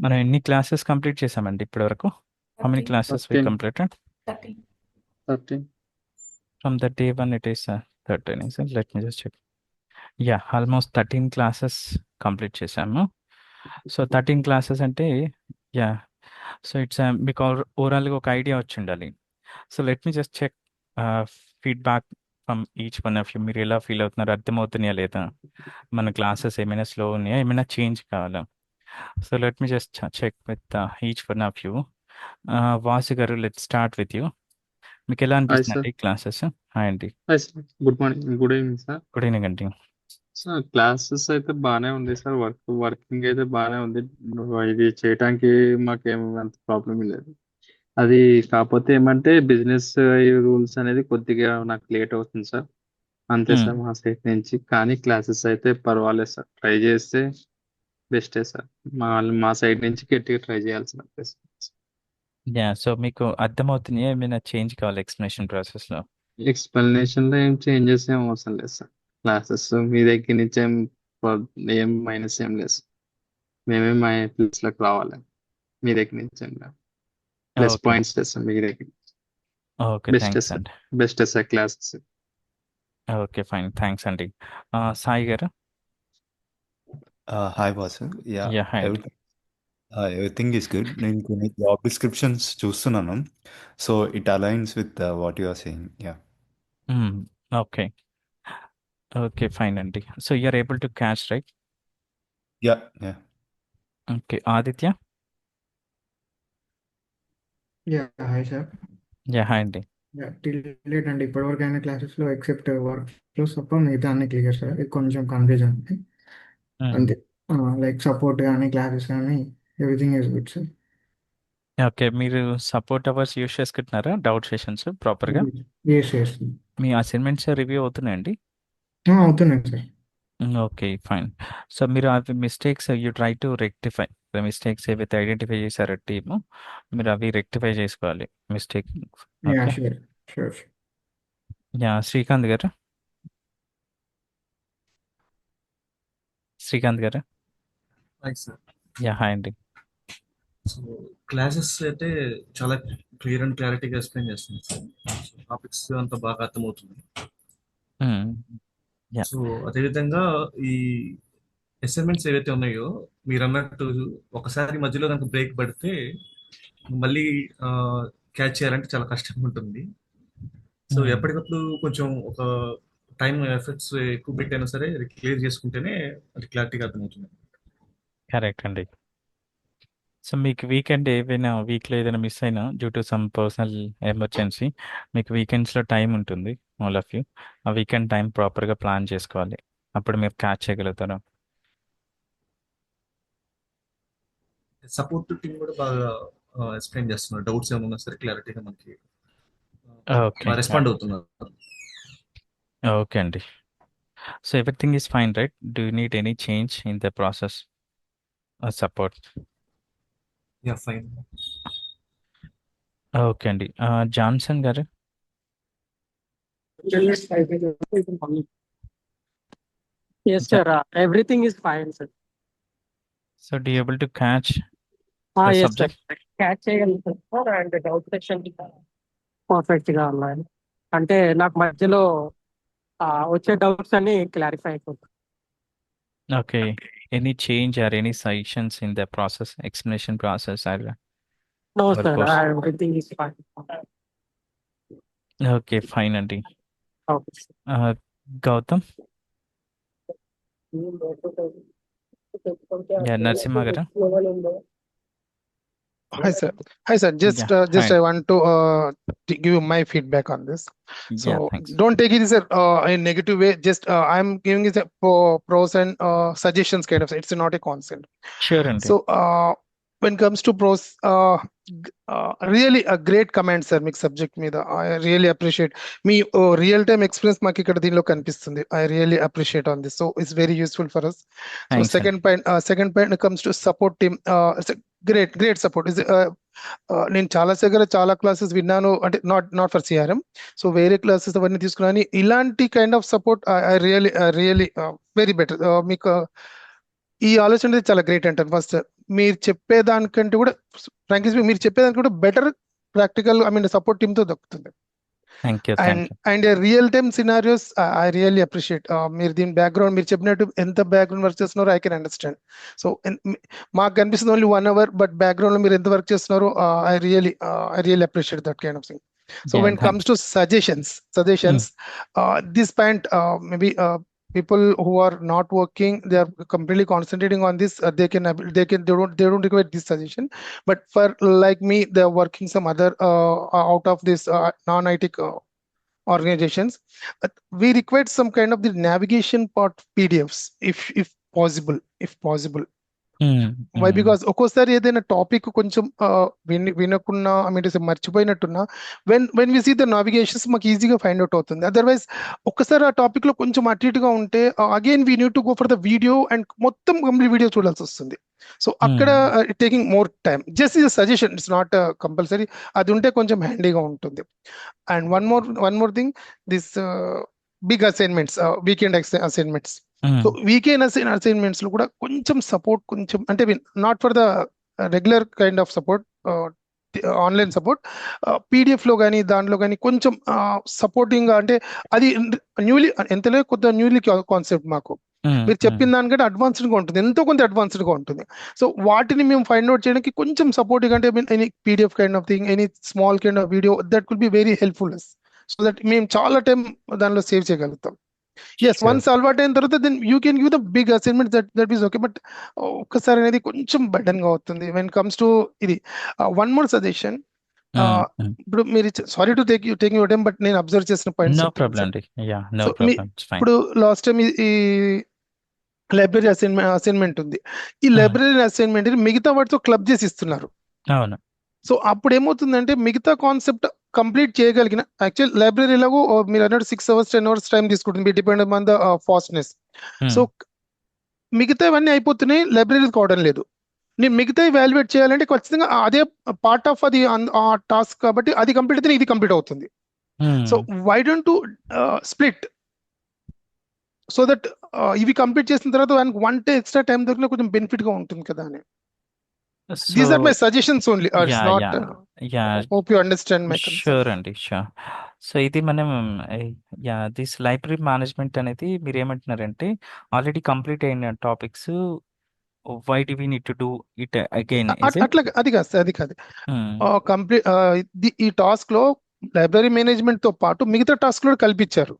మనం ఎన్ని classes complete చేసామండి ఇప్పటివరకు? How many 13. Classes we 13, completed? 13. 13. From the day one it is 13, is it? Let me just check. Yeah, almost 13 classes complete చేశాము. So 13 classes అంటే yeah, so it's మీకు ఓవరాల్గా ఒక idea వచ్చి ఉండాలి. So let me just check feedback from each one of you. మీరు ఎలా feel అవుతున్నారు, అర్థమవుతున్నాయా లేదా, మన క్లాసెస్ ఏమైనా స్లో ఉన్నాయా, ఏమైనా చేంజ్ కావాలా? So let me just check with each one of you. Vasu garu, let start with you. మీకు ఎలా Hi, అనిపిస్తుంది sir. అండి క్లాసెస్? హాయ్ అండి. Hi, sir. Good morning. Good evening, sir. Good evening అండి. సార్ క్లాసెస్ అయితే బాగానే ఉంది సార్. వర్కింగ్ అయితే బాగానే ఉంది. ఇది చేయటానికి మాకేం అంత ప్రాబ్లం లేదు. అది కాకపోతే ఏమంటే బిజినెస్ రూల్స్ అనేది కొద్దిగా నాకు లేట్ అవుతుంది సార్. అంతే సార్ మా సైడ్ నుంచి. కానీ క్లాసెస్ అయితే పర్వాలేదు సార్. ట్రై చేస్తే బెస్టే సార్. మా సైడ్ నుంచి గట్టిగా ట్రై చేయాలి సార్. యా, సో మీకు అర్థమవుతున్నాయా, ఏమైనా చేంజ్ కావాలి ఎక్స్ప్లెనేషన్ ప్రాసెస్లో? ఎక్స్ప్లెనేషన్ లో ఏం చేంజెస్ ఏం అవసరం లేదు సార్. క్లాసెస్ మీ దగ్గర నుంచి ఏం మైనస్ ఏం లేదు సార్. మేమే మా ప్లస్ లోకి రావాలి మీ దగ్గర నుంచి. ప్లస్ ఓకే, పాయింట్స్ సార్ మీ దగ్గర. Okay, best thanks sir. అండి. Best sir classes. Okay, fine, thanks అండి. Sai garu. Hi, Vasu. Yeah, yeah, hi అండి. everything is good. నేను కొన్ని జాబ్ డిస్క్రిప్షన్స్ చూస్తున్నాను. So it aligns with what you are saying. Yeah okay, okay, fine అండి. So you're able to catch, right? Yeah yeah okay, Aditya. Hi sir. Yeah, hi అండి. Till late అండి. ఇప్పటివరకు అయిన క్లాసెస్లో except work flows తప్ప మిగతా అన్ని క్లియర్ సార్. ఇది కొంచెం కన్ఫ్యూజన్ ఉంది అంతే. లైక్ సపోర్ట్ కానీ క్లాసెస్ కానీ everything is good sir. Okay, మీరు సపోర్ట్ అవర్స్ యూస్ చేసుకుంటున్నారా డౌట్ సెషన్స్ ప్రాపర్గా? ఎస్ మీ అసైన్మెంట్స్ రివ్యూ అవుతున్నాయండి? అవుతున్నాయి సార్. Okay, fine. సో మీరు అవి mistakes you try to rectify. Mistakes ఏవైతే ఐడెంటిఫై చేశారో టీము, మీరు అవి రెక్టిఫై చేసుకోవాలి mistake. Okay, sure. Yeah, Srikanth గారు. శ్రీకాంత్ గారు. Thanks sir. యా, హాయ్ అండి. సో క్లాసెస్ అయితే చాలా క్లియర్ అండ్ క్లారిటీగా ఎక్స్ప్లెయిన్ చేస్తుంది సార్. టాపిక్స్ అంతా బాగా అర్థమవుతుంది. Yeah. సో అదేవిధంగా ఈ అసైన్మెంట్స్ ఏవైతే ఉన్నాయో మీరు అన్నట్టు ఒకసారి మధ్యలో కనుక బ్రేక్ పడితే మళ్ళీ క్యాచ్ చేయాలంటే చాలా కష్టంగా ఉంటుంది. సో ఎప్పటికప్పుడు కొంచెం ఒక టైం ఎఫర్ట్స్ ఎక్కువ పెట్టైనా సరే క్లియర్ చేసుకుంటేనే అది క్లారిటీగా అర్థమవుతుంది. కరెక్ట్ అండి. సో మీకు వీకెండ్ ఏవైనా వీక్లో ఏదైనా మిస్ అయినా due to some personal emergency, మీకు వీకెండ్స్లో టైం ఉంటుంది ఆల్ ఆఫ్ యూ. ఆ వీకెండ్ టైం ప్రాపర్గా ప్లాన్ చేసుకోవాలి, అప్పుడు మీరు క్యాచ్ చేయగలుగుతారు. సపోర్ట్ టీం కూడా బాగా ఎక్స్ప్లెయిన్ చేస్తున్నారు. డౌట్స్ ఏమైనా సరే క్లారిటీగా మనకి ఓకే, రెస్పాండ్ అవుతున్నారు. ఓకే అండి. So everything is fine, right? Do you need any change in the process support? Yeah, fine. Okay అండి. Johnson garu. Yes, sir. Everything is fine, sir. So do you able to catch Yes, sir. Subject? Catch చేయగలుగుతాను sir. And doubt section perfect గా ఉన్నాయి. అంటే నాకు మధ్యలో వచ్చే doubts అన్ని clarify అయిపోతాయి. Okay, any change or any suggestions in the process, explanation process or? No Of sir, course. Everything is fine. Okay, fine అండి. Okay. Gautam. Yeah, Narasimha garu. Hi sir. Hi sir. Just Yeah, hi. I want to give you my feedback on this. So Yeah, thanks. don't take it as a negative way. Just I'm giving it pros and suggestions kind of. It's not a consent. Sure అండి. So when it comes to pros, really a great comment sir. Make subject మీద I really appreciate. Me real time experience మాకు ఇక్కడ దీనిలో కనిపిస్తుంది. I really appreciate on this. So it's very useful for us. So Thanks, second point when it comes to support team, it's a great support. Is నేను చాలా classes విన్నాను, అంటే not for CRM. So వేరే classes అవన్నీ తీసుకున్నాను. ఇలాంటి kind of support I really very better. మీకు ఈ ఆలోచన చాలా గ్రేట్ అంటాను. ఫస్ట్ మీరు చెప్పేదానికంటే కూడా ఫ్రాంక్లీ స్పీకింగ్ మీరు చెప్పేదానికంటే కూడా బెటర్ ప్రాక్టికల్ సపోర్ట్ టీమ్ తో దొరుకుతుంది. Thank you. And real time scenarios I really appreciate. మీరు దీని బ్యాక్గ్రౌండ్ మీరు చెప్పినట్టు ఎంత బ్యాక్గ్రౌండ్ వర్క్ చేస్తున్నారో ఐ కెన్ అండర్స్టాండ్. సో మాకు కనిపిస్తుంది ఓన్లీ 1 hour, బట్ బ్యాక్గ్రౌండ్ లో మీరు ఎంత వర్క్ చేస్తున్నారో I really appreciate that kind of thing. So when it comes to suggestions, this point, maybe people who are not working, they are completely concentrating on this. They don't require this suggestion. But for like me, they are working some other out of this non-IT organizations. We require some kind of the navigation part PDFs, if possible. Why? Because ఒక్కోసారి ఏదైనా topic కొంచెం వినకున్నా మర్చిపోయినట్టున్నా when we see the navigations మాకు ఈజీగా find out అవుతుంది. Otherwise ఒక్కసారి ఆ topic లో కొంచెం అటు ఇటుగా ఉంటే again we need to go for the video and మొత్తం కంప్లీట్ వీడియో చూడాల్సి వస్తుంది. సో అక్కడ taking more time. Just is suggestion, it's not compulsory. అది ఉంటే కొంచెం హ్యాండీగా ఉంటుంది. And one more thing, this big assignments, weekend assignments. So weekend assignments లో కూడా కొంచెం సపోర్ట్, కొంచెం అంటే not for the regular kind of support, online support, PDF లో కానీ దాంట్లో కానీ కొంచెం సపోర్టింగ్ గా, అంటే అది న్యూలీ ఎంతలో కొత్త న్యూలీ కాన్సెప్ట్ మాకు. మీరు చెప్పిన దానికంటే అడ్వాన్స్డ్ గా ఉంటుంది, ఎంతో కొంత అడ్వాన్స్డ్ గా ఉంటుంది. సో వాటిని మేము ఫైండ్ అవుట్ చేయడానికి కొంచెం సపోర్టింగ్, అంటే any PDF kind of thing, any small kind of video, that will be very helpful. So that మేము చాలా టైం దానిలో సేవ్ చేయగలుగుతాం. Yes, once అలవాటు అయిన తర్వాత then you can give the big assignment, that is okay. But ఒక్కసారి అనేది కొంచెం బర్డెన్ గా అవుతుంది when comes to ఇది. One more suggestion. ఇప్పుడు మీరు sorry to taking your time, but నేను అబ్జర్వ్ చేసిన పాయింట్స్. నో ప్రాబ్లం అండి. Yeah, no problem, it's fine. ఇప్పుడు లాస్ట్ టైం ఈ లైబ్రరీ అసైన్మెంట్ ఉంది. ఈ లైబ్రరీ అసైన్మెంట్ మిగతా వాటితో క్లబ్ చేసి ఇస్తున్నారు. అవును. సో అప్పుడు ఏమవుతుందంటే మిగతా కాన్సెప్ట్ కంప్లీట్ చేయగలిగిన, యాక్చువల్ లైబ్రరీలో మీరు అన్నట్టు 6 hours 10 hours టైం తీసుకుంటుంది, depend on the fastness. So మిగతావన్నీ అయిపోతున్నాయి, లైబ్రరీ కావడం లేదు. నేను మిగతా వాల్యుయేట్ చేయాలంటే ఖచ్చితంగా అదే పార్ట్ ఆఫ్ అది ఆ టాస్క్, కాబట్టి అది కంప్లీట్ అయితే ఇది కంప్లీట్ అవుతుంది. So why don't to split, so that ఇవి కంప్లీట్ చేసిన తర్వాత దానికి 1 day ఎక్స్ట్రా టైం దొరికినా కొంచెం బెనిఫిట్ గా ఉంటుంది కదా అని. These are my suggestions only. It's not. Hope you understand my concern. Sure అండి, షూర్. సో ఇది మనం దిస్ లైబ్రరీ మేనేజ్మెంట్ అనేది మీరు ఏమంటున్నారంటే ఆల్రెడీ కంప్లీట్ అయిన topics, why do we need to do it again? అట్లా అది కాదు. కంప్లీట్ ఈ టాస్క్ లో లైబ్రరీ మేనేజ్మెంట్ తో పాటు మిగతా టాస్క్ లో కల్పించారు,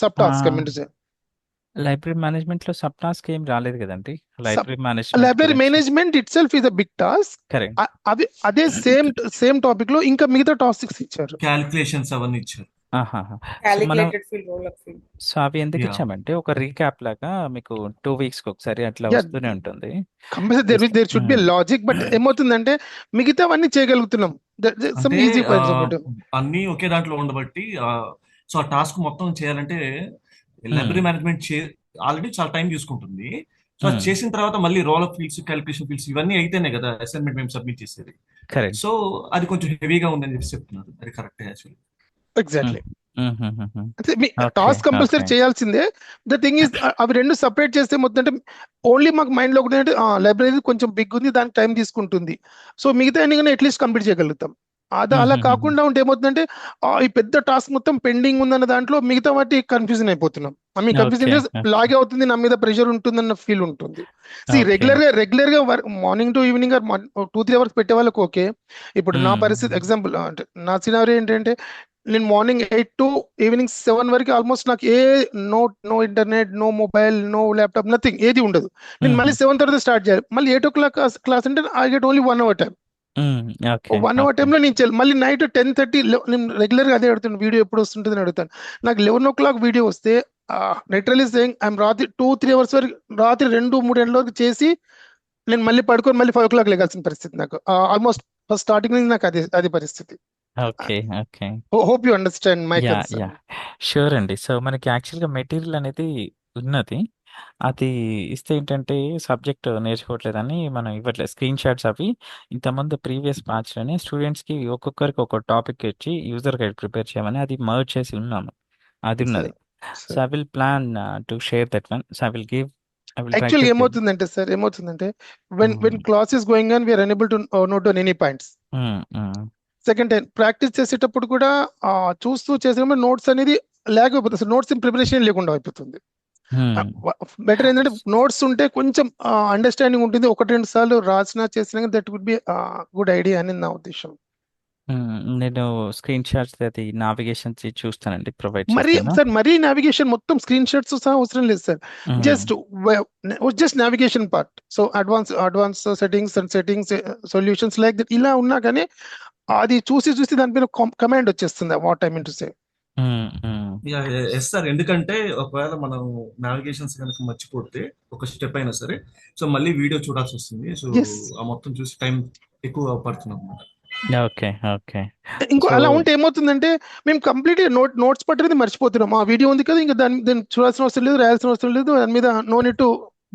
సబ్ టాస్క్. లైబ్రరీ మేనేజ్మెంట్ లో సబ్ టాస్క్ ఏం రాలేదు కదండి. Library management itself is a big task. Correct. అదే సేమ్ టాపిక్ లో ఇంకా మిగతా టాస్క్స్ ఇచ్చారు, క్యాలిక్యులేషన్స్ అవన్నీ ఇచ్చారు. సో అవి ఎందుకు ఇచ్చామంటే ఒక రీక్యాప్ లాగా మీకు 2 weeks ఒకసారి అట్లా వస్తూనే ఉంటుంది. There should be logic. But ఏమవుతుందంటే మిగతావన్నీ చేయగలుగుతున్నాం. అన్ని ఒకే దాంట్లో ఉండబట్టి, సో ఆ టాస్క్ మొత్తం చేయాలంటే లైబ్రరీ మేనేజ్మెంట్ ఆల్రెడీ చాలా టైం తీసుకుంటుంది. సో అది చేసిన తర్వాత మళ్ళీ role of fields, calculation fields ఇవన్నీ అయితేనే కదా అసైన్మెంట్ మేము సబ్మిట్ చేసేది. కరెక్ట్. సో అది కొంచెం హెవీగా ఉందని చెప్పి చెప్తున్నారు. అది correct actually. Exactly. Task compulsory చేయాల్సిందే. ద థింగ్ ఈస్ అవి రెండు సపరేట్ చేస్తే మొత్తం అంటే ఓన్లీ మాకు మైండ్ లో ఒకటి అంటే లైబ్రరీ కొంచెం బిగ్ ఉంది, దానికి టైం తీసుకుంటుంది. సో మిగతా అన్ని అట్లీస్ట్ కంప్లీట్ చేయగలుగుతాం. అలా కాకుండా ఉంటే ఏమవుతుందంటే ఈ పెద్ద టాస్క్ మొత్తం పెండింగ్ ఉందన్న దాంట్లో మిగతా వాటి కన్ఫ్యూజన్ అయిపోతున్నాం. కన్ఫ్యూజన్ లాగే అవుతుంది, నా మీద ప్రెషర్ ఉంటుందన్న ఫీల్ ఉంటుంది. రెగ్యులర్ గా మార్నింగ్ టు ఈవినింగ్ 2-3 hours పెట్టే వాళ్ళకి ఓకే. ఇప్పుడు నా పరిస్థితి ఎగ్జాంపుల్ అంటే నా సినారియో ఏంటంటే నేను మార్నింగ్ 8 to ఈవినింగ్ 7 వరకు ఆల్మోస్ట్ నాకు no internet, no mobile, no laptop, nothing, ఏది ఉండదు. నేను మళ్ళీ 7 తర్వాత స్టార్ట్ చేయాలి. మళ్ళీ 8 o'clock క్లాస్ అంటే I get only 1 hour time. 1 hour టైంలో నేను మళ్ళీ నైట్ 10:30 నేను రెగ్యులర్ గా అదే అడుగుతాను, వీడియో ఎప్పుడు వస్తుంటుంది అని అడుగుతాను. నాకు 11 o'clock వీడియో వస్తే లిటరల్లీ సేయింగ్ ఐఎమ్ రాత్రి 2-3 hours వరకు, రాత్రి 2-3 గంటల వరకు చేసి నేను మళ్ళీ పడుకొని మళ్ళీ 5 o'clock లేగాల్సిన పరిస్థితి నాకు. ఆల్మోస్ట్ ఫస్ట్ స్టార్టింగ్ నుంచి నాకు అదే పరిస్థితి. Okay. Hope you understand my concern. Sure అండి. సో మనకి యాక్చువల్గా మెటీరియల్ అనేది ఉన్నది, అది ఇస్తే ఏంటంటే సబ్జెక్ట్ నేర్చుకోవట్లేదని మనం ఇవ్వట్లేదు. స్క్రీన్ షాట్స్ అవి ఇంతకుముందు ప్రీవియస్ బ్యాచ్లోనే స్టూడెంట్స్కి ఒక్కొక్కరికి ఒక టాపిక్ ఇచ్చి యూజర్ గైడ్ ప్రిపేర్ చేయమని అది మర్జ్ చేసి ఉన్నాము, అది ఉన్నది. So I will plan to share that one. So I will give I will try యాక్చువల్గా to give. ఏమవుతుందంటే when Mm, class is going on, we are unable to note down any points. Second time practice చేసేటప్పుడు కూడా చూస్తూ చేసేటప్పుడు notes అనేది log అయిపోతుంది, అసలు notes preparation లేకుండా అయిపోతుంది. బెటర్ ఏంటంటే నోట్స్ ఉంటే కొంచెం అండర్స్టాండింగ్ ఉంటుంది, ఒకటి రెండు సార్లు రాసినా చేసినా that would be good idea అని నా ఉద్దేశం. నేను స్క్రీన్ షాట్స్ అది నావిగేషన్ చూస్తానండి, ప్రొవైడ్ మరీ చేస్తాను. సార్ మరీ నావిగేషన్ మొత్తం స్క్రీన్ షాట్స్ సహా అవసరం లేదు sir, just navigation part. So advance settings solutions like that ఇలా ఉన్నా కానీ అది చూసి దానిపైన కమాండ్ వచ్చేస్తుంది. What I mean to say. Yes sir, ఎందుకంటే ఒకవేళ మనం నావిగేషన్స్ కనుక మర్చిపోతే ఒక స్టెప్ అయినా సరే, సో మళ్ళీ వీడియో చూడాల్సి వస్తుంది. So Yes. ఆ మొత్తం చూసి టైం ఎక్కువ పడుతుంది అనమాట. Okay okay. ఇంకో సో అలా ఉంటే ఏమవుతుందంటే మేము కంప్లీట్ నోట్స్ పట్టేది మర్చిపోతున్నాం. ఆ వీడియో ఉంది కదా, ఇంకా దాన్ని చూడాల్సిన అవసరం లేదు, రాయాల్సిన అవసరం లేదు, దాని మీద no need to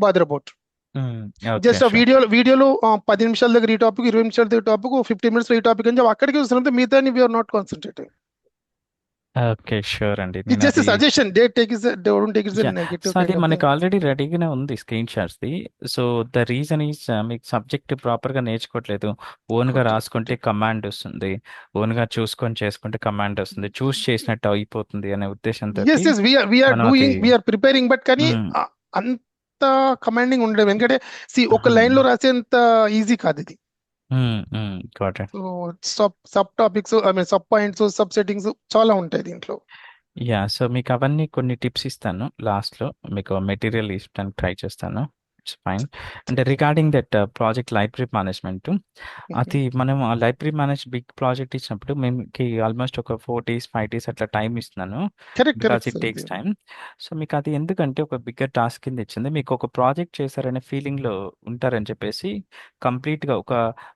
bother about. Okay just ఆ షూర్. వీడియోలో 10 నిమిషాల దగ్గర ఈ టాపిక్, 20 నిమిషాల దగ్గర టాపిక్, 15 మినిట్స్ ఈ టాపిక్ అని చెప్పి అక్కడికి వస్తున్నప్పుడు మిగతా we're not concentrating. Okay sure అండి. ఇట్ నేను జస్ట్ అది suggestion, don't take it negative so అది కైండ్ ఆఫ్. మనకి ఆల్రెడీ రెడీగానే ఉంది స్క్రీన్ షాట్స్ది. సో ద రీజన్ ఈజ్ మీకు సబ్జెక్ట్ ప్రాపర్గా నేర్చుకోవట్లేదు. ఓన్గా రాసుకుంటే కమాండ్ వస్తుంది, ఓన్గా చూసుకొని చేసుకుంటే కమాండ్ వస్తుంది, చూస్ చేసినట్టు అయిపోతుంది అనే ఉద్దేశంతో ఎస్ వీఆర్ మనం అది డూయింగ్, వీఆర్ ప్రిపేరింగ్, బట్ కానీ అంత కమాండింగ్ ఉండదు. ఎందుకంటే ఒక లైన్ లో రాసేంత ఈజీ కాదు ఇది. Got it. So sub topics, I mean sub points, sub settings చాలా ఉంటాయి దీంట్లో. యా, సో మీకు అవన్నీ కొన్ని టిప్స్ ఇస్తాను లాస్ట్లో, మీకు మెటీరియల్ ఇస్తానికి ట్రై చేస్తాను. It's fine. అంటే regarding that project library management, అది మనం ఆ లైబ్రరీ మేనేజ్ బిగ్ ప్రాజెక్ట్ ఇచ్చినప్పుడు మేముకి ఆల్మోస్ట్ ఒక 4 days 5 days అట్లా టైం ఇస్తున్నాను, because correct it takes time. So మీకు అది ఎందుకంటే ఒక బిగ్గర్ టాస్క్ కింద ఇచ్చింది, మీకు ఒక ప్రాజెక్ట్ చేశారనే ఫీలింగ్లో ఉంటారని చెప్పేసి కంప్లీట్గా ఒక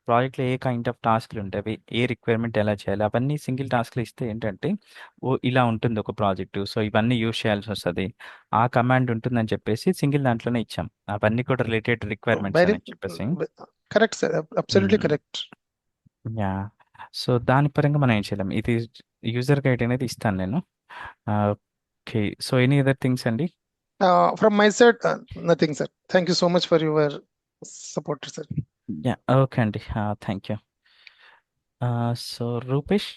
ప్రాజెక్ట్లో ఏ కైండ్ ఆఫ్ టాస్క్లు ఉంటాయి, ఏ రిక్వైర్మెంట్ ఎలా చేయాలి, అవన్నీ సింగిల్ టాస్క్లు ఇస్తే ఏంటంటే ఇలా ఉంటుంది ఒక ప్రాజెక్టు, సో ఇవన్నీ యూజ్ చేయాల్సి వస్తుంది, ఆ కమాండ్ ఉంటుందని చెప్పేసి సింగిల్ దాంట్లోనే ఇచ్చాం. అవన్నీ కూడా రిలేటెడ్ రిక్వైర్మెంట్స్ అని చెప్పేసి. Correct sir, absolutely correct. Yeah, so దాని పరంగా మనం ఏం చేయలేం. ఇది యూజర్ గైడ్ అనేది ఇస్తాను నేను. Okay, so any other things అండి? From my side nothing sir. Thank you so much for your support sir. Yeah, okay అండి, thank you. So Rupesh.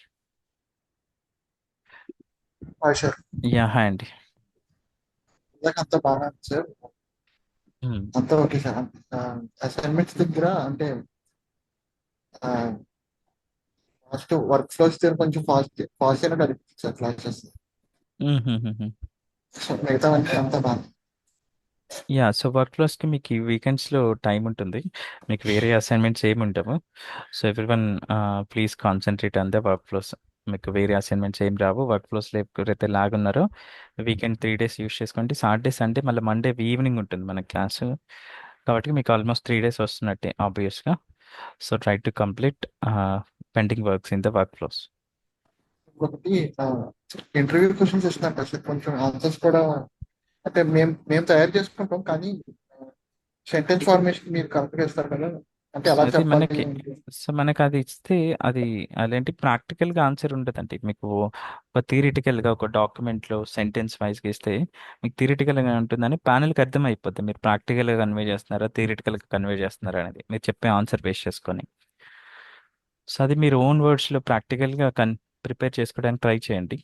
Sir yeah, hi అండి. అంతా బాగా సార్, అంతా ఓకే సార్. అసైన్మెంట్స్ దగ్గర అంటే ఫాస్ట్ వర్క్ ఫ్లోస్ కొంచెం fast అయినట్టు అనిపిస్తుంది సార్ క్లాసెస్. సో మిగతా అంతా బాగా. యా, సో వర్క్ ఫ్లోస్కి మీకు ఈ వీకెండ్స్లో టైం ఉంటుంది, మీకు వేరే అసైన్మెంట్స్ ఏమి ఉండవు. So everyone please concentrate on the work flows. మీకు వేరే అసైన్మెంట్స్ ఏం రావు. వర్క్ ఫ్లోస్లో ఎవరైతే లాగున్నారో వీకెండ్ 3 days యూస్ చేసుకోండి. సాటర్డే సండే మళ్ళీ మండే ఈవినింగ్ ఉంటుంది మన క్లాసు, కాబట్టి మీకు ఆల్మోస్ట్ 3 days వస్తున్నట్టే ఆబ్వియస్గా. So try to complete pending works in the work flows. ఇంకొకటి ఇంటర్వ్యూ క్వశ్చన్స్ ఇస్తున్నారు సార్, కొంచెం ఆన్సర్స్ కూడా అంటే మేము తయారు చేసుకుంటాం, కానీ సెంటెన్స్ ఫార్మేషన్ మీరు కరెక్ట్గా ఇస్తారు కదా, అంటే ఎలా అది మనకి చెప్పాలి. సో మనకి అది ఇస్తే అది అదేంటి ప్రాక్టికల్గా ఆన్సర్ ఉండదండి. మీకు ఒక థియరిటికల్గా ఒక డాక్యుమెంట్లో సెంటెన్స్ వైజ్గా ఇస్తే మీకు థియరిటికల్గా ఉంటుందని ప్యానల్కి అర్థం అయిపోతుంది, మీరు ప్రాక్టికల్గా కన్వే చేస్తున్నారా థియరిటికల్గా కన్వే చేస్తున్నారా అనేది మీరు చెప్పే ఆన్సర్ బేస్ చేసుకొని. సో అది మీరు ఓన్ వర్డ్స్లో ప్రాక్టికల్గా ప్రిపేర్ చేసుకోవడానికి ట్రై చేయండి.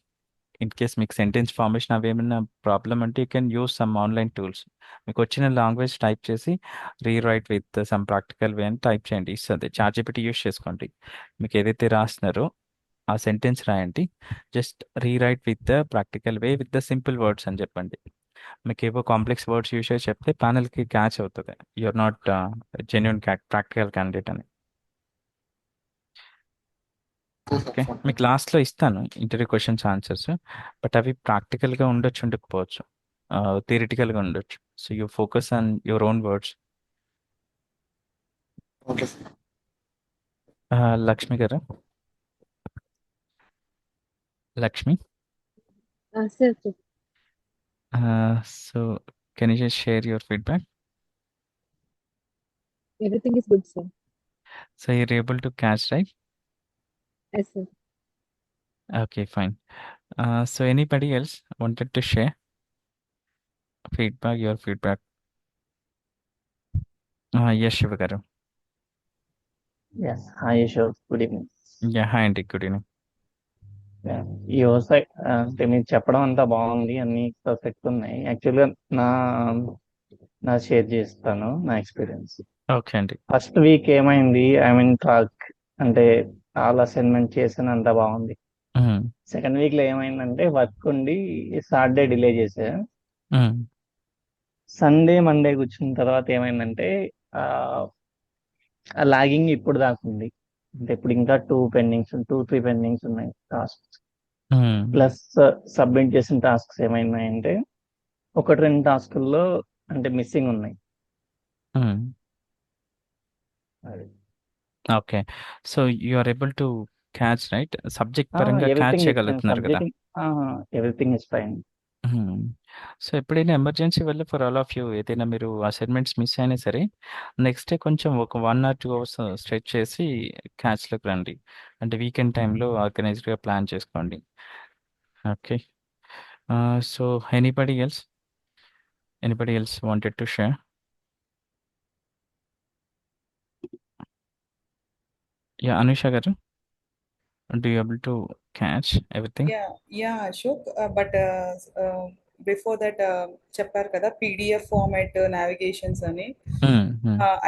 ఇన్ కేస్ మీకు సెంటెన్స్ ఫార్మేషన్ అవి ఏమైనా ప్రాబ్లమ్ అంటే you can use some online tools. మీకు వచ్చిన లాంగ్వేజ్ టైప్ చేసి రీరైట్ విత్ సమ్ ప్రాక్టికల్ వే అని టైప్ చేయండి, ఇస్తుంది. చాట్‌జిపిటి యూస్ చేసుకోండి. మీకు ఏదైతే రాస్తున్నారో ఆ సెంటెన్స్ రాయండి, just rewrite with the practical way with the simple words అని చెప్పండి. మీకు ఏవో కాంప్లెక్స్ వర్డ్స్ యూస్ చేసి చెప్తే ప్యానల్కి క్యాచ్ అవుతుంది, you're not genuine practical candidate అని. ఓకే, మీకు లాస్ట్లో ఇస్తాను ఇంటర్వ్యూ క్వశ్చన్స్ ఆన్సర్స్, బట్ అవి ప్రాక్టికల్గా ఉండొచ్చు ఉండకపోవచ్చు, థియరిటికల్గా ఉండొచ్చు. So you focus on your own words. Okay sir. Lakshmi garu, Lakshmi. Sir so can you just share your feedback? everything is good, sir. So you're able to catch right? Yes, sir. Okay, fine. So anybody else wanted to share feedback, your feedback? Yes Shiva garu. Hi Ashok, good evening. Yeah hi అండి, good evening. ఈ వ్యవసాయ అంటే మీరు చెప్పడం అంతా బాగుంది, అన్ని perfect ఉన్నాయి. యాక్చువల్గా నా నా షేర్ చేస్తాను నా ఎక్స్పీరియన్స్. ఓకే అండి. ఫస్ట్ వీక్ ఏమైంది, ఐ మీన్ ట్రాక్ అంటే ఆల్ అసైన్మెంట్ చేసాను, అంతా బాగుంది. సెకండ్ వీక్ లో ఏమైందంటే వర్క్ ఉండి సాటర్డే డిలే చేసా. సండే మండే కూర్చున్న తర్వాత ఏమైందంటే లాగింగ్ ఇప్పుడు దాకా ఉంది. అంటే ఇప్పుడు ఇంకా 2-3 పెండింగ్స్ ఉన్నాయి టాస్క్స్. ప్లస్ సబ్మిట్ చేసిన టాస్క్స్ ఏమైనాయంటే 1-2 టాస్కుల్లో అంటే మిస్సింగ్ ఉన్నాయి. అది okay. So you are able to catch right? సబ్జెక్ట్ పరంగా క్యాచ్ ఎవ్రీథింగ్ ఇస్ ఫైన్. చేయగలుగుతున్నారు కదా? Everything is fine. సో ఎప్పుడైనా ఎమర్జెన్సీ వల్ల ఫర్ ఆల్ ఆఫ్ యూ ఏదైనా మీరు అసైన్మెంట్స్ మిస్ అయినా సరే నెక్స్ట్ డే కొంచెం ఒక 1 or 2 అవర్స్ స్ట్రెచ్ చేసి క్యాచ్లోకి రండి. అంటే వీకెండ్ టైంలో ఆర్గనైజ్డ్గా ప్లాన్ చేసుకోండి. Okay. So anybody else wanted to share? Yeah Anusha garu, do you able to catch everything? Yeah, Ashok. But before that, చెప్పారు కదా PDF ఫార్మాట్ నావిగేషన్స్ అని.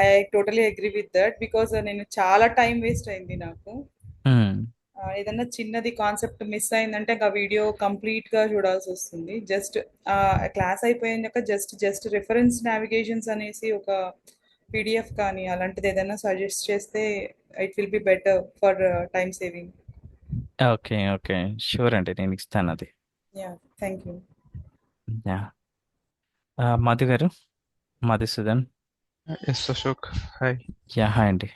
I totally agree with that because నేను చాలా టైం వేస్ట్ అయింది నాకు. ఏదన్నా చిన్నది కాన్సెప్ట్ మిస్ అయిందంటే ఇంకా వీడియో కంప్లీట్ గా చూడాల్సి వస్తుంది. జస్ట్ క్లాస్ అయిపోయాక జస్ట్ రిఫరెన్స్ నావిగేషన్స్ అనేసి ఒక PDF కానీ అలాంటిది ఏదైనా సజెస్ట్ చేస్తే it will be better for time saving. Okay okay sure అండి, నేను ఇస్తాను అది. Yeah, thank you. Yeah Madhu గారు, Madhusudan. Yes Ashok, hi. Yeah hi అండి.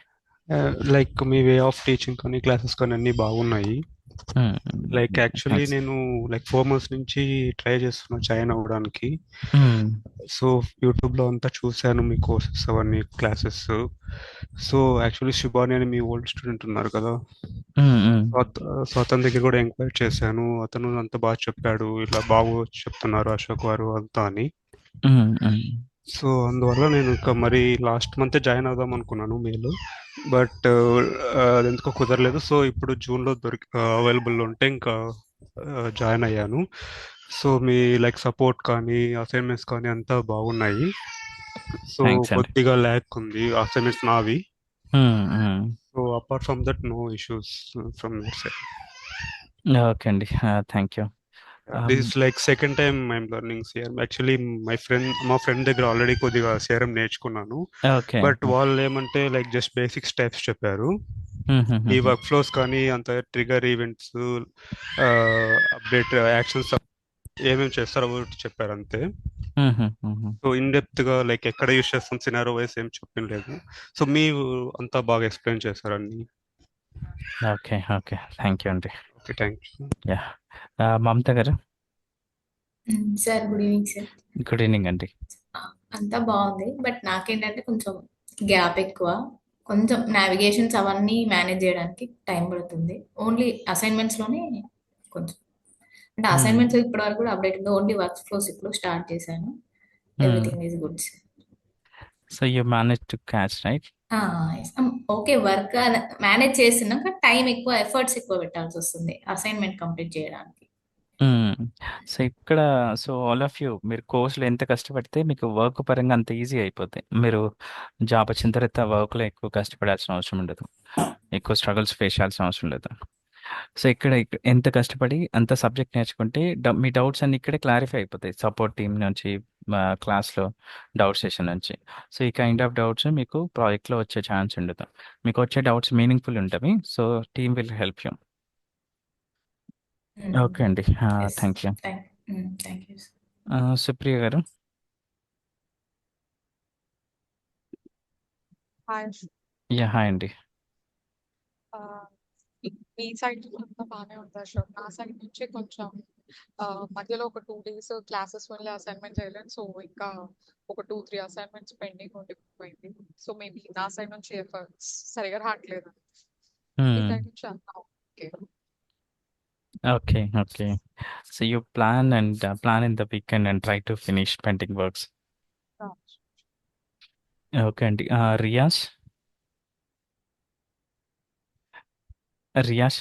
లైక్ మీ వే ఆఫ్ టీచింగ్ కానీ క్లాసెస్ కానీ అన్నీ బాగున్నాయి. లైక్ యాక్చువల్లీ నేను లైక్ 4 months నుంచి ట్రై చేస్తున్నా జాయిన్ అవ్వడానికి. సో యూట్యూబ్లో అంతా చూశాను మీ కోర్సెస్ అవన్నీ క్లాసెస్. సో యాక్చువల్లీ శుభాని అని మీ ఓల్డ్ స్టూడెంట్ ఉన్నారు కదా, సో అతని దగ్గర కూడా ఎంక్వైరీ చేశాను. అతను అంత బాగా చెప్పాడు, ఇలా బాగా చెప్తున్నారు అశోక్ వారు అంతా అని. సో అందువల్ల నేను ఇంకా మరి లాస్ట్ మంత్ జాయిన్ అవుదాం అనుకున్నాను మేలు, బట్ అది ఎందుకో కుదరలేదు. సో ఇప్పుడు జూన్లో అవైలబుల్ ఉంటే ఇంకా జాయిన్ అయ్యాను. సో మీ లైక్ సపోర్ట్ కానీ అసైన్మెంట్స్ కానీ అంతా బాగున్నాయి. సో కొద్దిగా ల్యాక్ ఉంది అసైన్మెంట్స్ నావి. So apart from that no issues from your side. Okay అండి, thank you. This is like second time I'm learning CRM. Actually మా ఫ్రెండ్ దగ్గర ఆల్రెడీ కొద్దిగా సిఆర్ఎం నేర్చుకున్నాను, బట్ వాళ్ళు ఏమంటే లైక్ జస్ట్ బేసిక్ స్టెప్స్ చెప్పారు. ఈ వర్క్ ఫ్లోస్ కానీ అంత ట్రిగర్ ఈవెంట్స్, అప్డేట్ యాక్షన్స్ ఏమేమి చేస్తారో చెప్పారు అంతే. సో ఇన్ డెప్త్ గా లైక్ ఎక్కడ యూస్ చేస్తాం సినారో వైస్ ఏం చెప్పలేదు. సో మీరు అంతా బాగా ఎక్స్ప్లెయిన్ చేశారు అన్ని. ఓకే ఓకే థ్యాంక్ యూ అండి. Okay, thank you. యా మమత గారు. Sir good evening sir. Good evening అండి. అంతా బాగుంది, బట్ నాకేంటంటే కొంచెం గ్యాప్ ఎక్కువ. కొంచెం నావిగేషన్స్ అవన్నీ మేనేజ్ చేయడానికి టైం పడుతుంది. ఓన్లీ అసైన్మెంట్స్ లోనే కొంచెం అంటే అసైన్మెంట్స్ ఇప్పటి వరకు కూడా అప్డేట్ ఉంది. ఓన్లీ వర్క్ ఫ్లోస్ ఇప్పుడు స్టార్ట్ చేశాను. Everything is good sir. So you manage to catch right? Okay, work manage చేసినాక టైం ఎక్కువ, ఎఫర్ట్స్ ఎక్కువ పెట్టాల్సి వస్తుంది అసైన్మెంట్ కంప్లీట్ చేయడానికి. సో ఇక్కడ ఆల్ ఆఫ్ యూ మీరు కోర్సులో ఎంత కష్టపడితే మీకు వర్క్ పరంగా అంత ఈజీ అయిపోతాయి. మీరు జాబ్ వచ్చిన తర్వాత వర్క్లో ఎక్కువ కష్టపడాల్సిన అవసరం ఉండదు, ఎక్కువ స్ట్రగుల్స్ ఫేస్ చేయాల్సిన అవసరం లేదు. సో ఇక్కడ ఎంత కష్టపడి అంత సబ్జెక్ట్ నేర్చుకుంటే మీ డౌట్స్ అన్ని ఇక్కడే క్లారిఫై అయిపోతాయి. సపోర్ట్ టీమ్ నుంచి, క్లాస్లో డౌట్ సెషన్ నుంచి. సో ఈ కైండ్ ఆఫ్ డౌట్స్ మీకు ప్రాజెక్ట్లో వచ్చే ఛాన్స్ ఉండదు. మీకు వచ్చే డౌట్స్ మీనింగ్ఫుల్ ఉంటాయి. So team will help you. Okay అండి, thank you. Thank you. Supriya గారు. యా హాయ్ అండి. మీ సైడ్ అంతా బాగానే ఉంది అశోక్. నా సైడ్ నుంచి కొంచెం మధ్యలో ఒక 2 days క్లాసెస్ వల్ల అసైన్మెంట్ చేయలేదు. సో ఇంకా ఒక 2-3 అసైన్మెంట్స్ పెండింగ్ ఉండిపోయింది. సో మేబీ నా సైడ్ నుంచి ఎఫర్ట్స్ సరిగా రావట్లేదు. మీ సైడ్ నుంచి అంతా okay. Okay, okay. So you plan in the weekend and try to finish pending works. Okay అండి. రియాజ్? రియాజ్?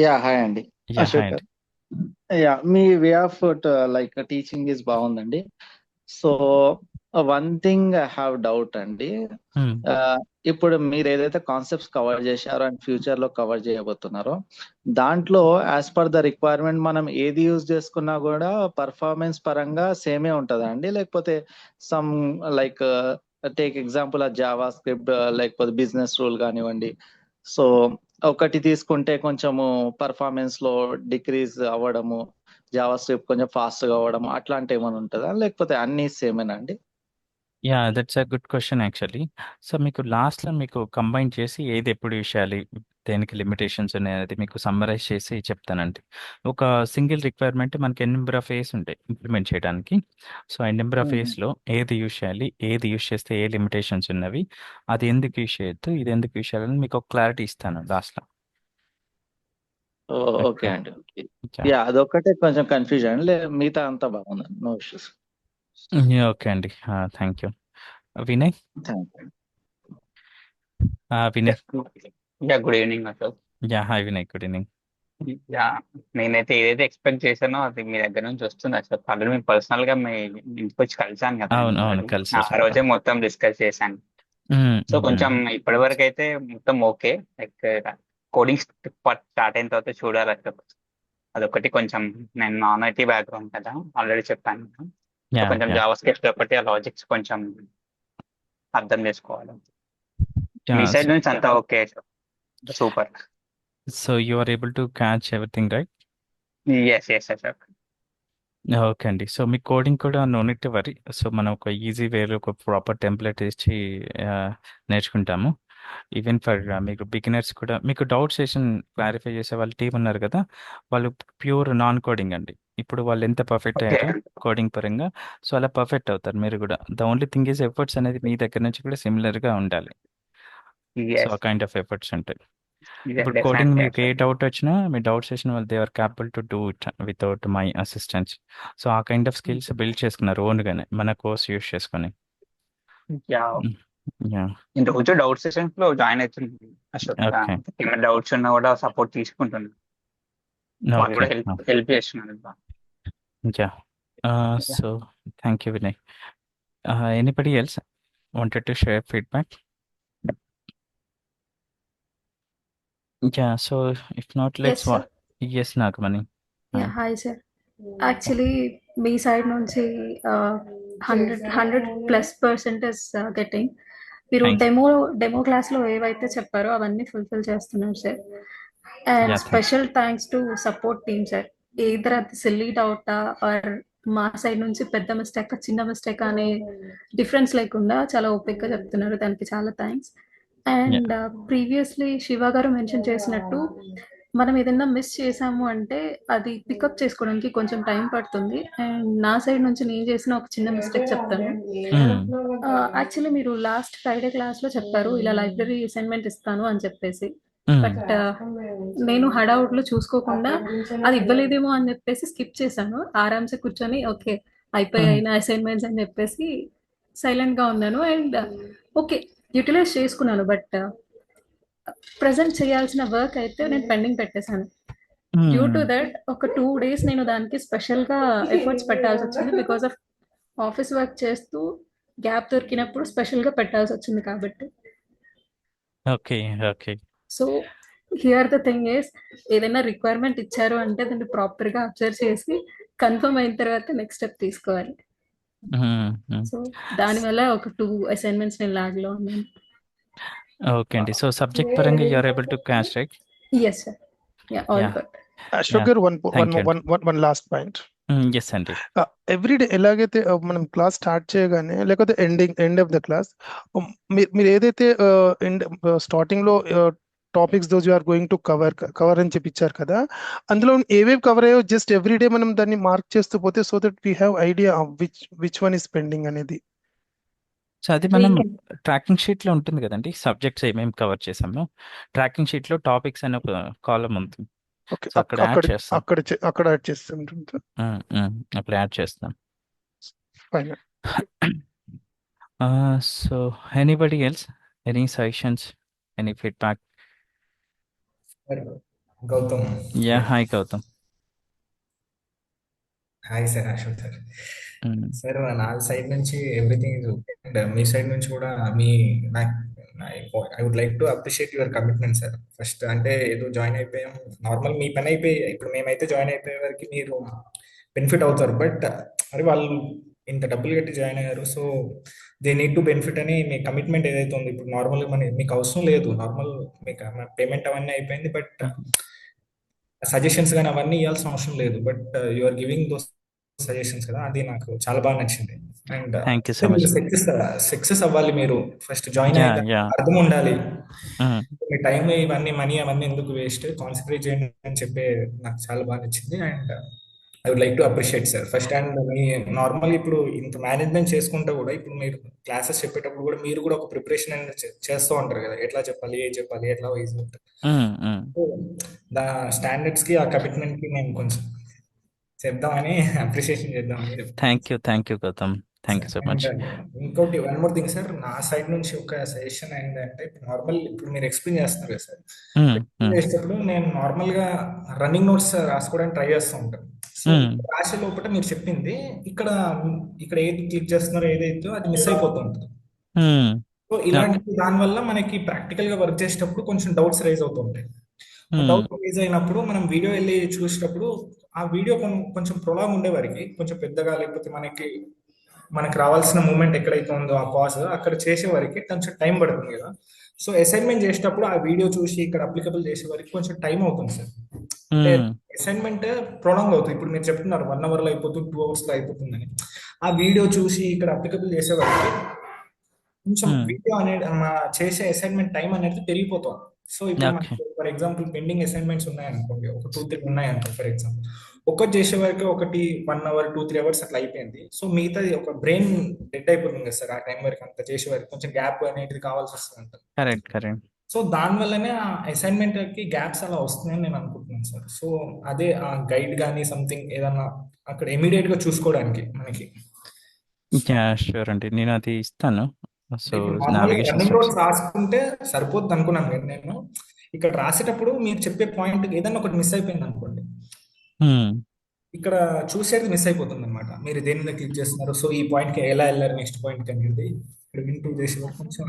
యా హాయ్ అండి యా, హాయ్ అశోక్ అండి. గారు. యా మీ way of like teaching is బాగుందండి. So one thing I have doubt అండి. Hmm. ఇప్పుడు మీరు ఏదైతే కాన్సెప్ట్స్ కవర్ చేశారో అండ్ ఫ్యూచర్ లో కవర్ చేయబోతున్నారో దాంట్లో యాజ్ పర్ ద రిక్వైర్మెంట్ మనం ఏది యూజ్ చేసుకున్నా కూడా పర్ఫార్మెన్స్ పరంగా సేమే ఉంటుందా అండి, లేకపోతే సమ్ లైక్ టేక్ ఎగ్జాంపుల్ ఆ జావా స్క్రిప్ట్ లేకపోతే బిజినెస్ రూల్ కానివ్వండి, సో ఒకటి తీసుకుంటే కొంచెము పర్ఫార్మెన్స్ లో డిక్రీజ్ అవ్వడము, జావా స్క్రిప్ట్ కొంచెం ఫాస్ట్ గా అవ్వడం అట్లాంటి ఏమైనా ఉంటుందా, లేకపోతే అన్ని సేమేనా అండి? Yeah, that's a good question actually. So మీకు లాస్ట్లో మీకు కంబైన్ చేసి ఏది ఎప్పుడు యూజ్ చేయాలి, దేనికి లిమిటేషన్స్ ఉన్నాయి మీకు సమ్మరైజ్ చేసి చెప్తానండి. ఒక సింగిల్ రిక్వైర్మెంట్ మనకి ఎన్ని నెంబర్ ఆఫ్ ఏస్ ఉంటాయి ఇంప్లిమెంట్ చేయడానికి. సో ఆ నెంబర్ ఆఫ్ ఏస్లో ఏది యూజ్ చేయాలి, ఏది యూజ్ చేస్తే ఏ లిమిటేషన్స్ ఉన్నవి, అది ఎందుకు యూజ్ చేయొద్దు, ఇది ఎందుకు యూజ్ చేయాలని మీకు ఒక క్లారిటీ ఇస్తాను లాస్ట్లో. ఓకే అండి. యా అదొక్కటే కొంచెం కన్ఫ్యూజన్, మిగతా అంతా బాగుంది, నో ఇష్యూస్. ఓకే అండి, thank you. Vinay? Thank you. Vinay? Yeah good evening Ashok. Yeah, hi Vinay, good evening. Yeah నేనైతే ఏదైతే ఎక్స్పెక్ట్ చేశానో అది మీ దగ్గర నుంచి వస్తుంది అశోక్. ఆల్రెడీ మేము పర్సనల్ గా మీ ఇంటికి వచ్చి కలిసాను కదా, అవును అవును, already. కలిసి ఆ రోజే మొత్తం డిస్కస్ చేశాను. సో కొంచెం ఇప్పటి వరకు అయితే మొత్తం okay. Like coding part start అయిన తర్వాత చూడాలి అశోక్. అదొకటి కొంచెం, నేను నాన్ ఐటీ బ్యాక్గ్రౌండ్ కదా, ఆల్రెడీ చెప్పాను. సో కొంచెం జావా స్క్రిప్ట్ ఒకటి ఆ లాజిక్స్ కొంచెం అర్థం చేసుకోవాలి. మీ సైడ్ నుంచి అంతా okay, super. So you are able to catch everything, right? Yes yes Ashok. Okay అండి. సో మీ కోడింగ్ కూడా no need to worry. So మనం ఒక ఈజీ వేలో ఒక ప్రాపర్ టెంప్లెట్ ఇచ్చి నేర్చుకుంటాము. ఈవెన్ ఫర్ మీకు బిగినర్స్ కూడా, మీకు డౌట్ సెషన్ క్లారిఫై చేసే వాళ్ళ టీం ఉన్నారు కదా, వాళ్ళు ప్యూర్ నాన్ కోడింగ్ అండి. ఇప్పుడు వాళ్ళు ఎంత పర్ఫెక్ట్ అయ్యారో కోడింగ్ పరంగా, సో అలా పర్ఫెక్ట్ అవుతారు మీరు కూడా. The only thing is efforts అనేది మీ దగ్గర నుంచి కూడా సిమిలర్గా ఉండాలి. సో ఆ కైండ్ ఆఫ్ ఎఫర్ట్స్ ఉంటాయి. ఇప్పుడు కోడింగ్ మీకు ఏ డౌట్ వచ్చినా మీ డౌట్ సెషన్ వాళ్ళు they are capable to do it without my assistance. So ఆ కైండ్ ఆఫ్ స్కిల్స్ బిల్డ్ చేసుకున్నారు ఓన్గానే మన కోర్స్ యూస్ చేసుకొని. రోజు డౌట్ సెషన్స్ లో జాయిన్ అవుతుంది అశోక్. ఓకే, ఏమైనా డౌట్స్ ఉన్నా కూడా సపోర్ట్ తీసుకుంటున్నాను. వాళ్ళు కూడా హెల్ప్ చేస్తున్నారు. Yeah, so thank you Vinay. Anybody else wanted to share feedback? Yeah, so if not, let's Yes, sir. Yes, Nagamani. Yeah, hi, sir. Actually, me side నుంచి 100+ is getting. మీరు Thanks. Demo క్లాస్లో ఏవైతే చెప్పారో అవన్నీ ఫుల్ఫిల్ చేస్తున్నారు sir. And Yeah, thanks. Special thanks to support team sir. Either అది silly డౌటా are మా సైడ్ నుంచి పెద్ద మిస్టేక్ చిన్న మిస్టేక్ అనే డిఫరెన్స్ లేకుండా చాలా ఓపిక్గా చెప్తున్నారు, దానికి చాలా థ్యాంక్స్. అండ్ ప్రీవియస్లీ శివ గారు మెన్షన్ చేసినట్టు మనం ఏదైనా మిస్ చేసాము అంటే అది పికప్ చేసుకోవడానికి కొంచెం టైం పడుతుంది. అండ్ నా సైడ్ నుంచి నేను చేసిన ఒక చిన్న మిస్టేక్ చెప్తాను. యాక్చువల్లీ మీరు లాస్ట్ ఫ్రైడే క్లాస్లో చెప్పారు ఇలా లైబ్రరీ అసైన్మెంట్ ఇస్తాను అని చెప్పేసి, బట్ నేను హడావుడ్లో చూసుకోకుండా అది ఇవ్వలేదేమో అని చెప్పేసి స్కిప్ చేశాను. ఆరామ్సే కూర్చొని ఓకే అయిపోయాయి నా అసైన్మెంట్స్ అని చెప్పేసి సైలెంట్గా ఉన్నాను. అండ్ ఓకే యూటిలైజ్ చేసుకున్నాను, బట్ ప్రజెంట్ చేయాల్సిన వర్క్ అయితే నేను పెండింగ్ పెట్టేశాను. డ్యూ టు దట్ ఒక 2 days నేను దానికి స్పెషల్గా ఎఫర్ట్స్ పెట్టాల్సి వచ్చింది. బికాస్ ఆఫ్ ఆఫీస్ వర్క్ చేస్తూ గ్యాప్ దొరికినప్పుడు స్పెషల్గా పెట్టాల్సి వచ్చింది కాబట్టి. Okay okay. So here the thing is, ఏదైనా రిక్వైర్మెంట్ ఇచ్చారు అంటే దాన్ని ప్రాపర్గా అబ్జర్వ్ చేసి కన్ఫర్మ్ అయిన తర్వాత నెక్స్ట్ స్టెప్ తీసుకోవాలి. సో దానివల్ల ఒక 2 assignments నేను లాగ్లో ఉన్నాను. ఓకే అండి. సో సబ్జెక్ట్ పరంగా you are able to catch, right? Yes, sir. Yeah, all good. Ashok garu one last point. Yes అండి. ఎవ్రీడే ఎలాగైతే మనం క్లాస్ స్టార్ట్ చేయగానే లేకపోతే ఎండ్ ఆఫ్ ద క్లాస్ మీరు ఏదైతే స్టార్టింగ్ లో topics those you are going to cover అని చెప్పించారు కదా, అందులో ఏవేవి కవర్ అయ్యో జస్ట్ ఎవ్రీడే మనం దాన్ని మార్క్ చేస్తూ పోతే so that we have idea which one is pending అనేది. సో అది మనం ట్రాకింగ్ షీట్లో ఉంటుంది కదండి, సబ్జెక్ట్స్ ఏమేమి కవర్ చేసాము. ట్రాకింగ్ షీట్లో టాపిక్స్ అనే ఒక కాలం ఉంది. సో అక్కడ యాడ్ చేస్తాం, అక్కడ యాడ్ చేస్తాం, అక్కడ యాడ్ చేస్తాం. So anybody else? Any suggestions? Any feedback? Gautam Yeah, hi Gautam. Hi sir Ashok sir Mm. Sir నా సైడ్ నుంచి ఎవ్రీథింగ్ ఇస్ ఓకే అండ్ మీ సైడ్ నుంచి కూడా మీ నాకు I would like to appreciate your commitment sir. First అంటే ఏదో జాయిన్ అయిపోయాం, నార్మల్ మీ పని అయిపోయి ఇప్పుడు మేమైతే జాయిన్ అయిపోయే వరకు మీరు బెనిఫిట్ అవుతారు, బట్ మరి వాళ్ళు ఇంత డబ్బులు కట్టి జాయిన్ అయ్యారు, so they need to benefit అని మీ కమిట్మెంట్ ఏదైతే ఉంది. ఇప్పుడు నార్మల్ మీకు అవసరం లేదు, నార్మల్ మీకు పేమెంట్ అవన్నీ అయిపోయింది, బట్ సజెషన్స్ కానీ అవన్నీ ఇవ్వాల్సిన అవసరం లేదు, but you are giving those suggestions కదా, అది నాకు చాలా బాగా నచ్చింది. And Thank you so much. Success అవ్వాలి, మీరు ఫస్ట్ జాయిన్ Yeah, అయ్యాక yeah. అర్థం ఉండాలి. Mm. మీ టైం ఇవన్నీ మనీ అవన్నీ ఎందుకు వేస్ట్, కాన్సన్ట్రేట్ చేయండి అని చెప్పే నాకు చాలా బాగా నచ్చింది. And I would like to appreciate sir first. And మీ నార్మల్ ఇప్పుడు ఇంత మేనేజ్మెంట్ చేసుకుంటే కూడా ఇప్పుడు మీరు క్లాసెస్ చెప్పేటప్పుడు కూడా మీరు కూడా ఒక ప్రిపరేషన్ అనేది చేస్తూ ఉంటారు కదా, ఎట్లా చెప్పాలి, ఏ చెప్పాలి, ఎట్లా వైజ్ ఉంటుంది. Mm, mm. దా స్టాండర్డ్స్ కి ఆ కమిట్మెంట్ కి నేను కొంచెం చెప్దామని అప్రిషియేషన్ చేద్దామని. Thank you Gautam. Thank you so much. And ఇంకోటి వన్ మోర్ థింగ్ సార్, నా సైడ్ నుంచి ఒక సజెషన్ ఏంటంటే, నార్మల్ ఇప్పుడు మీరు ఎక్స్ప్లెయిన్ చేస్తున్నారు కదా సార్, Mm, ఎక్స్ప్లెయిన్ mm. చేసేటప్పుడు నేను నార్మల్ గా రన్నింగ్ నోట్స్ రాసుకోవడానికి ట్రై చేస్తూ ఉంటాను. So Mm. రాసే లోపల మీరు చెప్పింది ఇక్కడ ఇక్కడ ఏది క్లిక్ చేస్తున్నారో ఏదైతే అది మిస్ అయిపోతూ ఉంటుంది. Mm. సో ఇలాంటి దానివల్ల మనకి ప్రాక్టికల్ గా వర్క్ చేసేటప్పుడు కొంచెం డౌట్స్ రైజ్ అవుతూ ఉంటాయి. Mm. డౌట్ రైజ్ అయినప్పుడు మనం వీడియో వెళ్ళి చూసేటప్పుడు ఆ వీడియో కొంచెం ప్రొలాంగ్ ఉండే వారికి కొంచెం పెద్దగా, లేకపోతే మనకి రావాల్సిన మూమెంట్ ఎక్కడైతే ఉందో ఆ పాజ్ అక్కడ చేసే వరకు కొంచెం టైం పడుతుంది కదా. సో అసైన్మెంట్ చేసేటప్పుడు ఆ వీడియో చూసి ఇక్కడ అప్లికబుల్ చేసే వరకు కొంచెం టైం అవుతుంది సార్. అంటే Mm. అసైన్మెంట్ ప్రొలాంగ్ అవుతుంది. ఇప్పుడు మీరు చెప్తున్నారు 1 hour లో అయిపోతుంది, 2 hours లో అయిపోతుందని. ఆ వీడియో చూసి ఇక్కడ అప్లికబుల్ చేసే వరకు కొంచెం Mm. వీడియో అనేది చేసే అసైన్మెంట్ టైం అనేది పెరిగిపోతాం. సో ఇప్పుడు Okay. మనకి ఫర్ ఎగ్జాంపుల్ పెండింగ్ అసైన్మెంట్స్ ఉన్నాయనుకోండి, ఒక 2-3 ఉన్నాయనుకో ఫర్ ఎగ్జాంపుల్, ఒక్కటి చేసే వరకు ఒకటి 1 hour 2-3 hours అట్లా అయిపోయింది. సో మిగతాది ఒక బ్రెయిన్ డెడ్ అయిపోతుంది కదా సార్, ఆ టైం వరకు అంత చేసే వరకు కొంచెం గ్యాప్ అనేది కావాల్సి వస్తుంది. Correct. సో దానివల్లనే ఆ అసైన్మెంట్ కి గ్యాప్స్ అలా వస్తున్నాయని నేను అనుకుంటున్నాను సార్. సో అదే ఆ గైడ్ కానీ సంథింగ్ ఏదన్నా అక్కడ ఇమీడియట్ గా చూసుకోవడానికి మనకి. Yeah, sure అండి, నేను అది ఇస్తాను. సో ఇప్పుడు normal navigation running steps. Notes రాసుకుంటే సరిపోద్ది అనుకున్నాను కదా నేను. ఇక్కడ రాసేటప్పుడు మీరు చెప్పే పాయింట్ ఏదన్నా ఒకటి మిస్ అయిపోయింది అనుకోండి, ఇక్కడ చూసేది మిస్ అయిపోతుంది అనమాట. మీరు దేని మీద క్లిక్ చేస్తున్నారు, సో ఈ పాయింట్ కి ఎలా వెళ్ళారు నెక్స్ట్ పాయింట్ కి అనేది ఇక్కడ వింటూ చేసే వరకు కొంచెం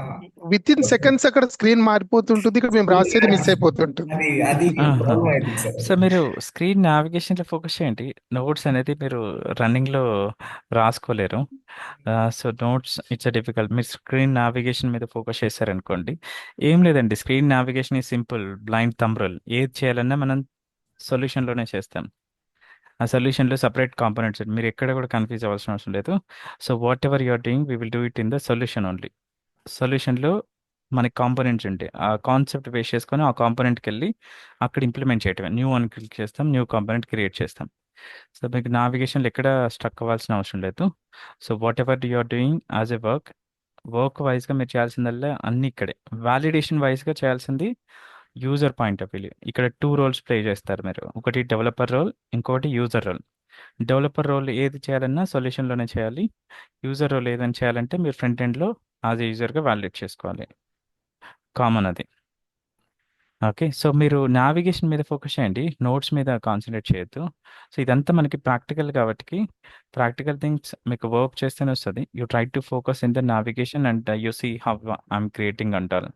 విత్ ఇన్ సెకండ్స్ అక్కడ స్క్రీన్ మారిపోతుంటుంది, ఇక్కడ మేము రాసేది మిస్ అయిపోతుంటుంది. అది ప్రాబ్లం అయింది సార్. సో మీరు స్క్రీన్ నావిగేషన్ లో ఫోకస్ చేయండి. నోట్స్ అనేది మీరు రన్నింగ్ లో రాసుకోలేరు. So notes it's difficult. మీరు స్క్రీన్ నావిగేషన్ మీద ఫోకస్ చేశారనుకోండి, ఏం లేదండి, స్క్రీన్ నావిగేషన్ ఈ సింపుల్ బ్లైండ్ థంబ్ రూల్. ఏది చేయాలన్నా మనం సొల్యూషన్లోనే చేస్తాం. ఆ సొల్యూషన్లో సపరేట్ కాంపోనెంట్స్ మీరు ఎక్కడ కూడా కన్ఫ్యూజ్ అవ్వాల్సిన అవసరం లేదు. So whatever you're doing we will do it in the solution only. సొల్యూషన్లో మనకి కాంపోనెంట్స్ ఉంటాయి. ఆ కాన్సెప్ట్ బేస్ చేసుకొని ఆ కాంపోనెంట్కి వెళ్ళి అక్కడ ఇంప్లిమెంట్ చేయటమే. న్యూ అని క్లిక్ చేస్తాం, న్యూ కాంపోనెంట్ క్రియేట్ చేస్తాం. సో మీకు నావిగేషన్లో ఎక్కడ స్ట్రక్ అవ్వాల్సిన అవసరం లేదు. So whatever you're doing as a work వైజ్గా మీరు చేయాల్సిందల్లా అన్ని ఇక్కడే. వ్యాలిడేషన్ వైజ్గా చేయాల్సింది యూజర్ పాయింట్ ఆఫ్ వ్యూ. ఇక్కడ 2 roles ప్లే చేస్తారు మీరు. ఒకటి డెవలపర్ రోల్, ఇంకొకటి యూజర్ రోల్. డెవలపర్ రోల్ ఏది చేయాలన్నా సొల్యూషన్లోనే చేయాలి. యూజర్ రోల్ ఏదైనా చేయాలంటే మీరు ఫ్రంట్ ఎండ్లో యాజ్ ఏ యూజర్గా వ్యాలిడేట్ చేసుకోవాలి. కామన్ అది. ఓకే, సో మీరు నావిగేషన్ మీద ఫోకస్ చేయండి, నోట్స్ మీద కాన్సన్ట్రేట్ చేయొద్దు. సో ఇదంతా మనకి ప్రాక్టికల్ కాబట్టి ప్రాక్టికల్ థింగ్స్ మీకు వర్క్ చేస్తేనే వస్తుంది. You try to focus in the navigation and you see how I'm creating అంటారు.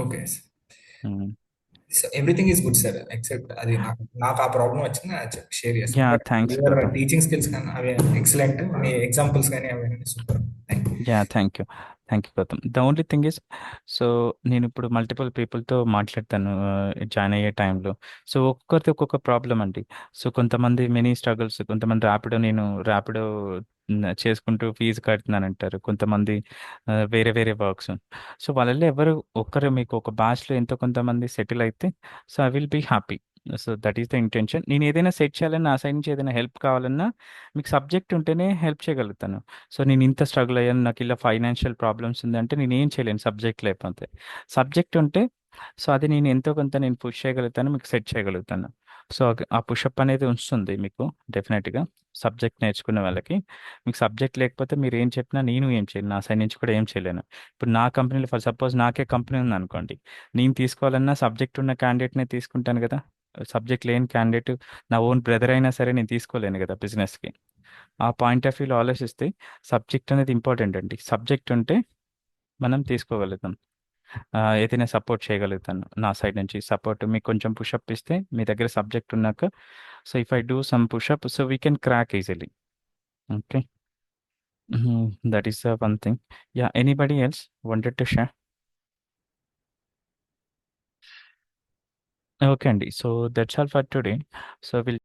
Okay everything is good sir, except అది నాకు ఆ ప్రాబ్లం వచ్చింది షేర్ యా చేస్తాను. థ్యాంక్స్ యువర్ టీచింగ్ స్కిల్స్ కానీ అవి ఎక్సలెంట్, మీ ఎగ్జాంపుల్స్ కానీ అవి super. Thank you. Yeah thank you Gautam. The only thing is, so నేను ఇప్పుడు మల్టిపుల్ పీపుల్తో మాట్లాడతాను జాయిన్ అయ్యే టైంలో. సో ఒక్కొక్కరితో ఒక్కొక్క ప్రాబ్లం అండి. సో కొంతమంది మినీ స్ట్రగుల్స్, కొంతమంది ర్యాపిడో చేసుకుంటూ ఫీజు కడుతున్నానంటారు, కొంతమంది వేరే వేరే వర్క్స్. సో వాళ్ళల్లో ఎవరు ఒక్కరు మీకు ఒక బ్యాచ్లో ఎంతో కొంతమంది సెటిల్ అయితే, so I will be happy. So that is the intention. నేను ఏదైనా సెట్ చేయాలన్నా, నా సైడ్ నుంచి ఏదైనా హెల్ప్ కావాలన్నా మీకు సబ్జెక్ట్ ఉంటేనే హెల్ప్ చేయగలుగుతాను. సో నేను ఇంత స్ట్రగుల్ అయ్యాను, నాకు ఇలా ఫైనాన్షియల్ ప్రాబ్లమ్స్ ఉందంటే నేను ఏం చేయలేను సబ్జెక్ట్ లేకపోతే. సబ్జెక్ట్ ఉంటే సో అది నేను ఎంతో కొంత నేను పుష్ చేయగలుగుతాను, మీకు సెట్ చేయగలుగుతాను. సో, ఆ పుషప్ అనేది ఉంచుతుంది మీకు డెఫినెట్‌గా. సబ్జెక్ట్ నేర్చుకునే వాళ్ళకి. మీకు సబ్జెక్ట్ లేకపోతే మీరేం చెప్పినా నేను ఏం చేయలేను. నా సైడ్ నుంచి కూడా ఏం చేయలేను. ఇప్పుడు నా కంపెనీలో ఫర్ సపోజ్ నాకే కంపెనీ ఉందనుకోండి. నేను తీసుకోవాలన్నా సబ్జెక్ట్ ఉన్న క్యాండిడేట్‌నే తీసుకుంటాను గదా! సబ్జెక్ట్ లేని క్యాండిడేట్ నా ఓన్ బ్రదర్ అయినా సరే నేను తీసుకోలేను గదా! బిజినెస్‌కి. ఆ పాయింట్ ఆఫ్ వ్యూలో ఆలోచిస్తే సబ్జెక్ట్ అనేది ఇంపార్టెంట్ అండి. సబ్జెక్ట్ ఉంటే మనం తీసుకోగలుగుతాం. ఏదైనా సపోర్ట్ చేయగలుగుతాను. నా సైడ్ నుంచి సపోర్ట్ మీకు కొంచెం పుషప్ ఇస్తే మీ దగ్గర సబ్జెక్ట్ ఉన్నాక so, if I do some pushup so, we can crack easily. Okay. That is one thing. Yeah! Anybody else wanted to share? Okay అండి. So, that's all for today. So, will